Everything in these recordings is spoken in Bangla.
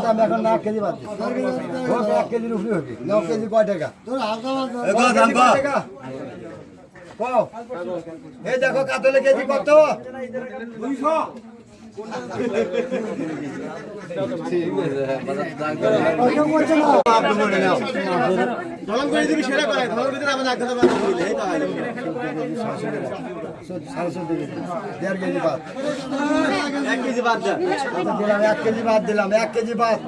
দাম এখন 1 কেজি বাদ 1 কেজির উপরে হবে 9 কেজি কয় টাকা এই দেখো কাতলে কেজি কত 200 1 কেজি বাদ দিলাম 1 কেজি বাদ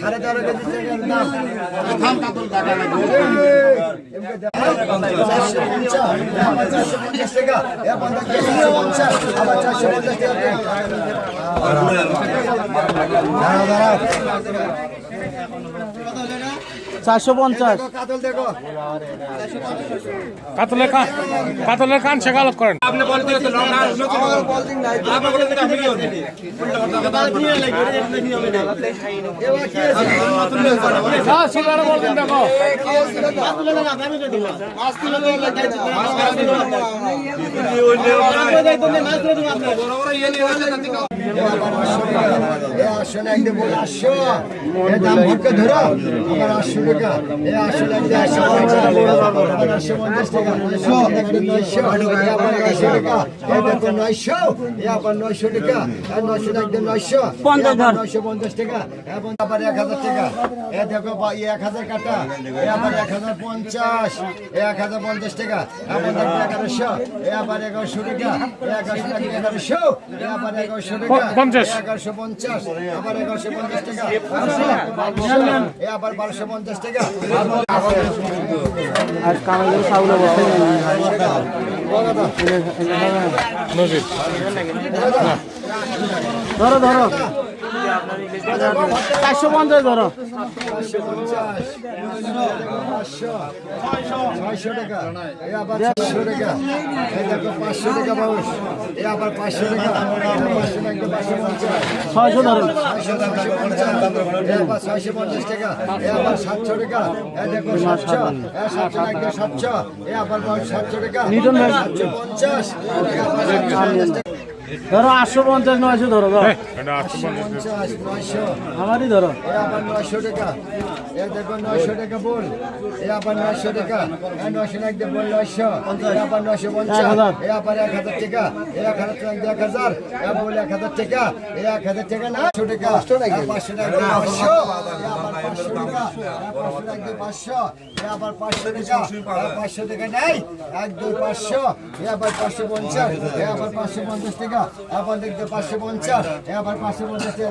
13.5 কেজি দাম 450 টাকা 450 কাতলের কান শেখালত করেন আপনি বলতে তো না বলদিন নাই আপনি বলতে আপনি কি হবে বাদ নিয়ে লাগবে এটা কি হবে না এবার কি আছে হ্যাঁ সিগার বলবেন দেখো মাছ তুলে না আমি তো দিলাম মাছ তুলে তো লাগে মাছ তুলে তো মাছ তুলে দিলাম আপনি বড় বড় ইয়ে নিয়ে আসে তাতে আসলে একদম আসো এ দাম ভুটকে ধরো আমার 800 টাকা এ আসলে একদম 850 টাকা 900 আবার 900 টাকা এ দেখো 900 এ আবার 900 টাকা আর 900 একদম 950 টাকা এবং আবার 1000 টাকা এ দেখো 1000 কাটা এ আবার 1050 এ 1050 টাকা আবার 1100 এ আবার 1100 টাকা এ 1100 এ আবার 1100 টাকা 1150 আবার 1150 টাকা এ আবার 1250 টাকা আর কামাইগুলো সাউলে বসে ধরো ধরো 450 ধরো 600 টাকা এ আবার 600 টাকা এই দেখো 500 টাকা বাউস এ আবার 500 টাকা 600 ধরো 650 টাকা এ আবার 700 টাকা এ দেখো 700 এ 700 একদম 700 এ আবার 700 টাকা নিজন ভাই 750 এ আবার 750 টাকা ধরো 850 900 ধরো 850 900 আমারই ধরো এ আবার 900 টাকা এ দেখো 900 টাকা বল এ আবার 900 টাকা এ 900 একদম বল 900 এ আবার 950 এ আবার 1000 টাকা এ 1000 টাকা 1000 এ বল 1000 টাকা এ 1000 টাকা না 500 টাকা 500 টাকা 500 এ আবার 500 টাকা 500 টাকা 500 এ আবার 500 টাকা 500 টাকা নাই 1 2 500 এ আবার 550 এ আবার 550 টাকা আবার দেখতে 550 এ আবার 550 টাকা